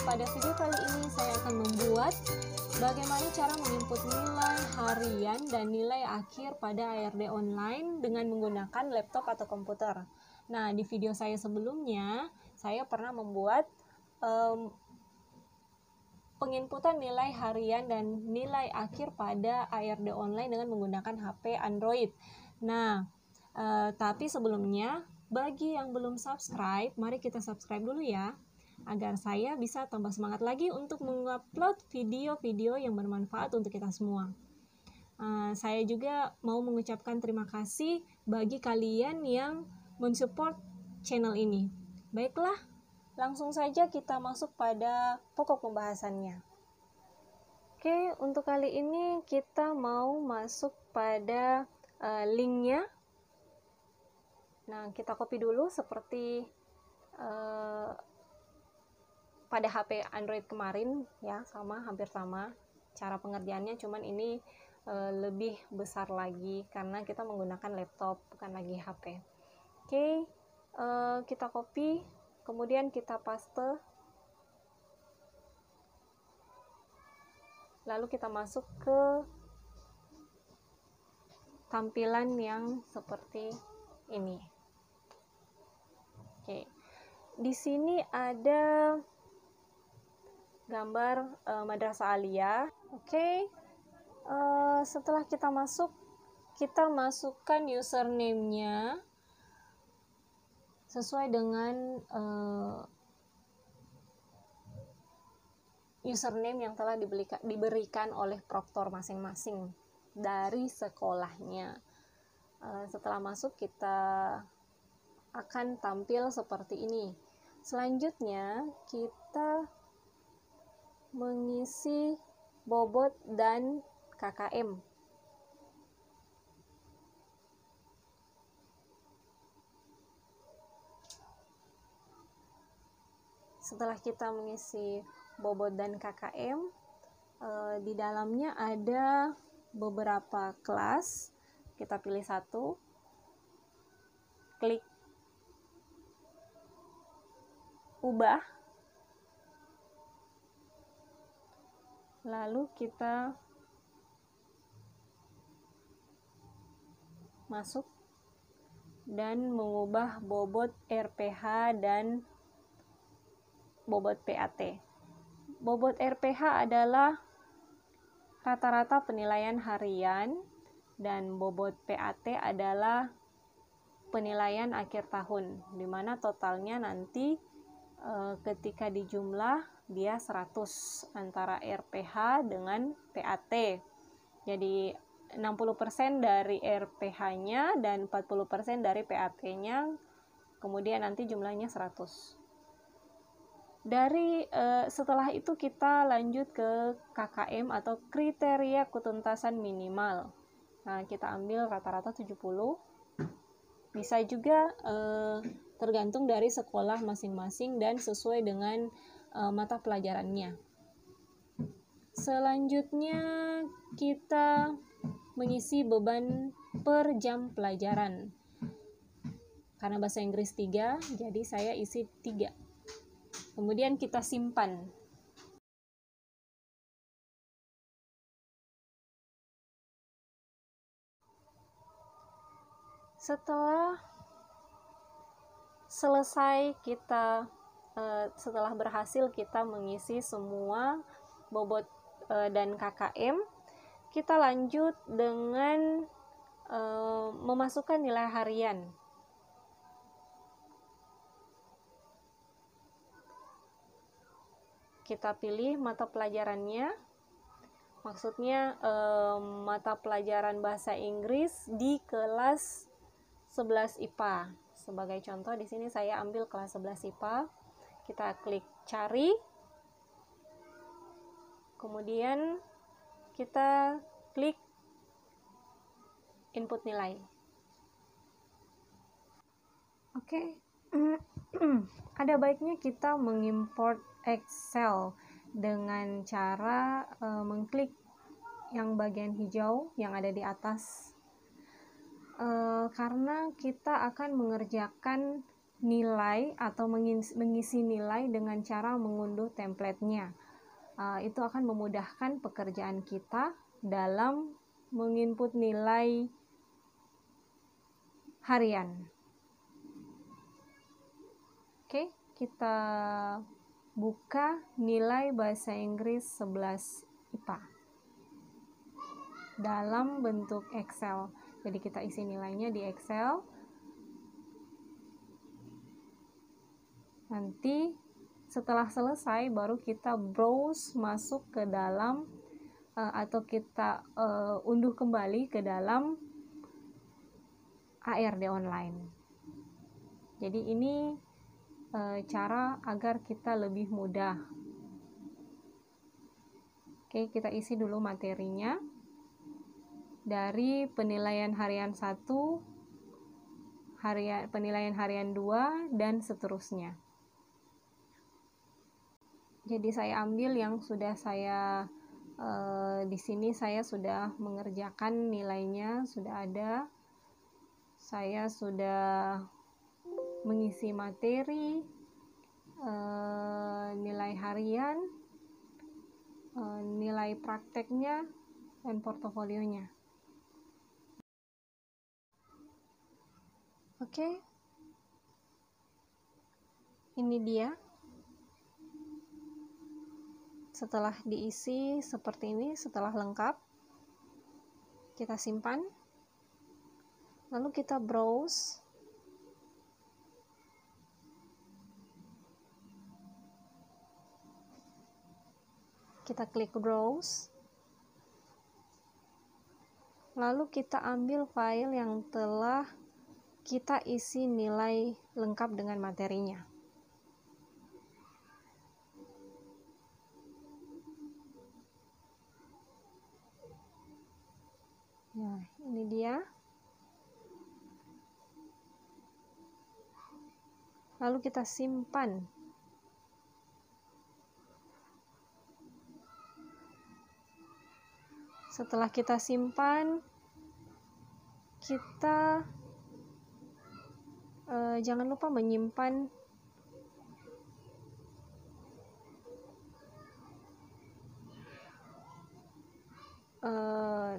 pada video kali ini saya akan membuat bagaimana cara menginput nilai harian dan nilai akhir pada ARD online dengan menggunakan laptop atau komputer. Nah, di video saya sebelumnya, saya pernah membuat penginputan nilai harian dan nilai akhir pada ARD online dengan menggunakan HP Android. Nah, tapi sebelumnya, bagi yang belum subscribe, mari kita subscribe dulu ya, agar saya bisa tambah semangat lagi untuk mengupload video-video yang bermanfaat untuk kita semua. Saya juga mau mengucapkan terima kasih bagi kalian yang mensupport channel ini. Baiklah, langsung saja kita masuk pada pokok pembahasannya. Oke, untuk kali ini kita mau masuk pada linknya. Nah, kita copy dulu seperti pada HP Android kemarin ya, hampir sama cara pengerjaannya, cuman ini lebih besar lagi karena kita menggunakan laptop bukan lagi HP. Oke, kita copy, kemudian kita paste, lalu kita masuk ke tampilan yang seperti ini. Oke, di sini ada gambar Madrasah Aliyah. Oke, setelah kita masuk, kita masukkan username-nya sesuai dengan username yang telah diberikan oleh proktor masing-masing dari sekolahnya. Setelah masuk, kita akan tampil seperti ini. Selanjutnya, kita mengisi bobot dan KKM. Setelah kita mengisi bobot dan KKM, di dalamnya ada beberapa kelas. Kita pilih satu, klik ubah, lalu kita masuk dan mengubah bobot RPH dan bobot PAT. Bobot RPH adalah rata-rata penilaian harian dan bobot PAT adalah penilaian akhir tahun, di mana totalnya nanti ketika dijumlah dia 100 antara RPH dengan PAT. Jadi 60% dari RPH-nya dan 40% dari PAT-nya, kemudian nanti jumlahnya 100. Setelah itu kita lanjut ke KKM atau kriteria ketuntasan minimal. Nah, kita ambil rata-rata 70. Bisa juga tergantung dari sekolah masing-masing dan sesuai dengan mata pelajarannya. Selanjutnya kita mengisi beban per jam pelajaran. Karena bahasa Inggris 3, jadi saya isi 3. Kemudian kita simpan. Setelah selesai setelah berhasil kita mengisi semua bobot dan KKM, kita lanjut dengan memasukkan nilai harian. Kita pilih mata pelajarannya, maksudnya mata pelajaran bahasa Inggris di kelas 11 IPA. Sebagai contoh, di sini saya ambil kelas 11 IPA. Kita klik cari, kemudian kita klik input nilai. Oke. Ada baiknya kita mengimport Excel dengan cara mengklik yang bagian hijau yang ada di atas, karena kita akan mengerjakan nilai atau mengisi nilai dengan cara mengunduh template-nya. Itu akan memudahkan pekerjaan kita dalam menginput nilai harian. Oke, kita buka nilai bahasa Inggris 11 IPA dalam bentuk Excel. Jadi kita isi nilainya di Excel. Nanti setelah selesai baru kita browse masuk ke dalam atau kita unduh kembali ke dalam ARD online. Jadi ini cara agar kita lebih mudah. Oke, kita isi dulu materinya. Dari penilaian harian 1, penilaian harian 2, dan seterusnya. Jadi saya ambil yang sudah saya di sini saya sudah mengerjakan nilainya, sudah ada. Saya sudah mengisi materi, nilai harian, nilai prakteknya, dan portofolionya. Oke, ini dia. Setelah diisi seperti ini, setelah lengkap, kita simpan. Lalu kita browse. Kita klik browse. Lalu kita ambil file yang telah kita isi nilai lengkap dengan materinya. Nah, ini dia. Lalu kita simpan. Setelah kita simpan, kita jangan lupa menyimpan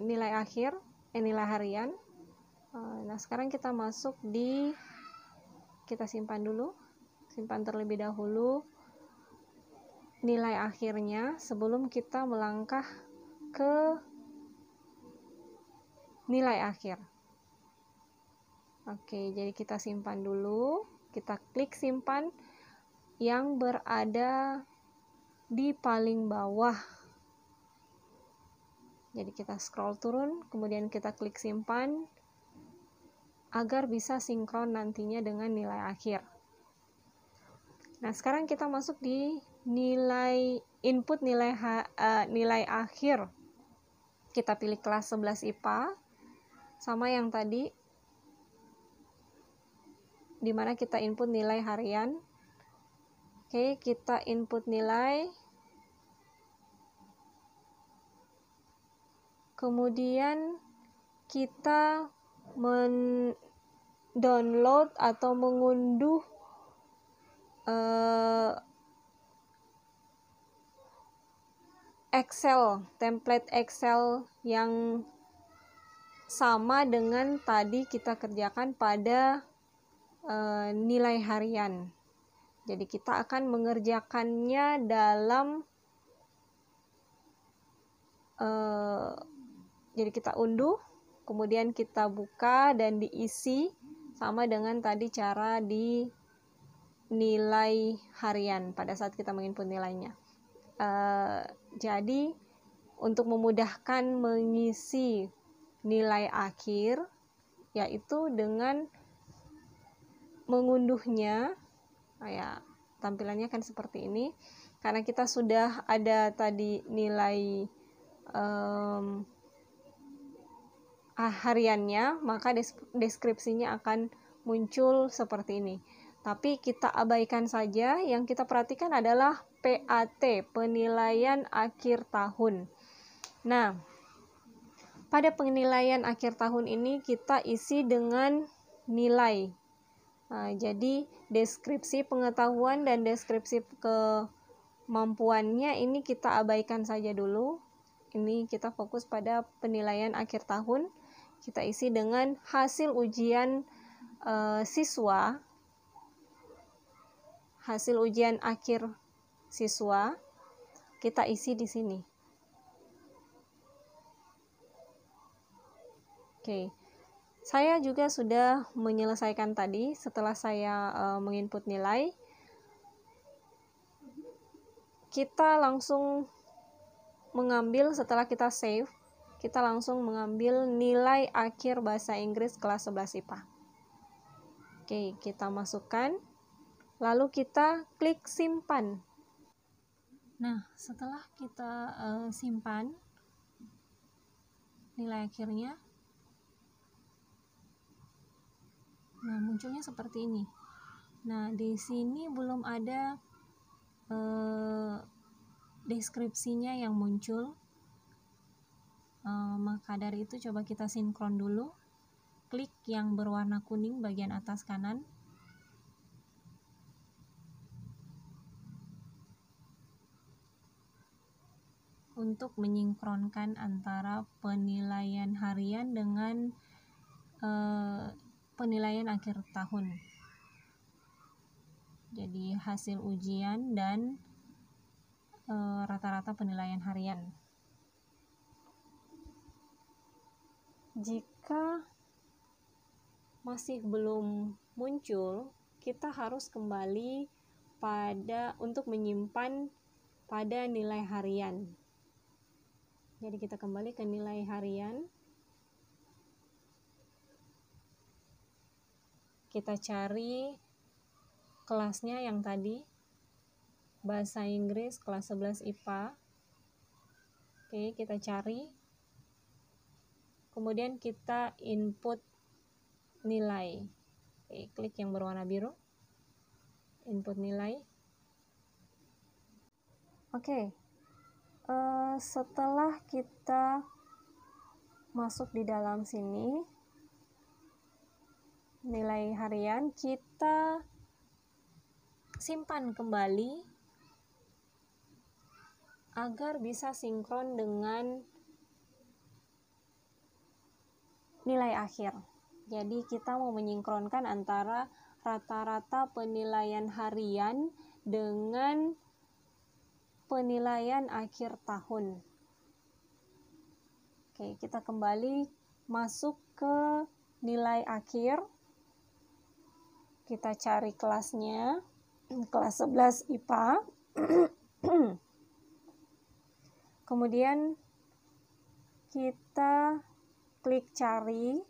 nilai akhir, nilai harian. Nah, sekarang kita masuk di, kita simpan dulu, simpan terlebih dahulu nilai akhirnya sebelum kita melangkah ke nilai akhir. Oke, jadi kita simpan dulu, kita klik simpan yang berada di paling bawah. Jadi kita scroll turun, kemudian kita klik simpan agar bisa sinkron nantinya dengan nilai akhir. Nah, sekarang kita masuk di nilai input nilai akhir. Kita pilih kelas 11 IPA sama yang tadi, di mana kita input nilai harian. Oke, kita input nilai. Kemudian kita mendownload atau mengunduh Excel, template Excel yang sama dengan tadi kita kerjakan pada nilai harian. Jadi kita akan mengerjakannya dalam jadi kita unduh, kemudian kita buka dan diisi sama dengan tadi cara di nilai harian pada saat kita menginput nilainya. Jadi untuk memudahkan mengisi nilai akhir, yaitu dengan mengunduhnya, ya tampilannya kan seperti ini. Karena kita sudah ada tadi nilai hariannya, maka deskripsinya akan muncul seperti ini. Tapi kita abaikan saja, yang kita perhatikan adalah PAT, penilaian akhir tahun. Nah, pada penilaian akhir tahun ini kita isi dengan nilai. Jadi deskripsi pengetahuan dan deskripsi kemampuannya ini kita abaikan saja dulu. Ini kita fokus pada penilaian akhir tahun. Kita isi dengan hasil ujian siswa, hasil ujian akhir siswa, kita isi di sini. Oke. Saya juga sudah menyelesaikan tadi setelah saya menginput nilai. Kita langsung mengambil, setelah kita save, kita langsung mengambil nilai akhir bahasa Inggris kelas 11 IPA. Oke, kita masukkan, lalu kita klik simpan. Nah, setelah kita simpan nilai akhirnya, nah munculnya seperti ini. Nah, di sini belum ada deskripsinya yang muncul. Maka dari itu coba kita sinkron dulu. Klik yang berwarna kuning bagian atas kanan. Untuk menyinkronkan antara penilaian harian dengan penilaian akhir tahun. Jadi hasil ujian dan rata-rata penilaian harian. Jika masih belum muncul, kita harus kembali untuk menyimpan pada nilai harian. Jadi kita kembali ke nilai harian. Kita cari kelasnya yang tadi, bahasa Inggris kelas 11 IPA. Oke, kita cari. Kemudian kita input nilai. Oke, klik yang berwarna biru. Input nilai. Oke. Setelah kita masuk di dalam sini, nilai harian, kita simpan kembali agar bisa sinkron dengan nilai akhir. Jadi kita mau menyinkronkan antara rata-rata penilaian harian dengan penilaian akhir tahun. Oke, kita kembali masuk ke nilai akhir. Kita cari kelasnya, kelas 11 IPA. Kemudian kita klik cari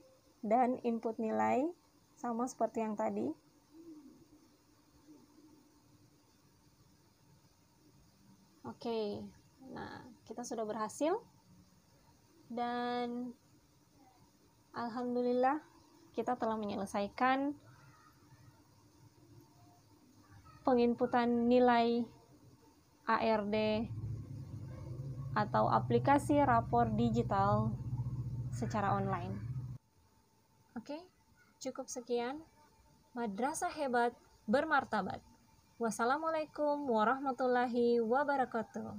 dan input nilai, sama seperti yang tadi. Oke, nah kita sudah berhasil dan alhamdulillah kita telah menyelesaikan penginputan nilai ARD atau aplikasi rapor digital secara online. Oke, cukup sekian. Madrasah hebat bermartabat. Wassalamualaikum warahmatullahi wabarakatuh.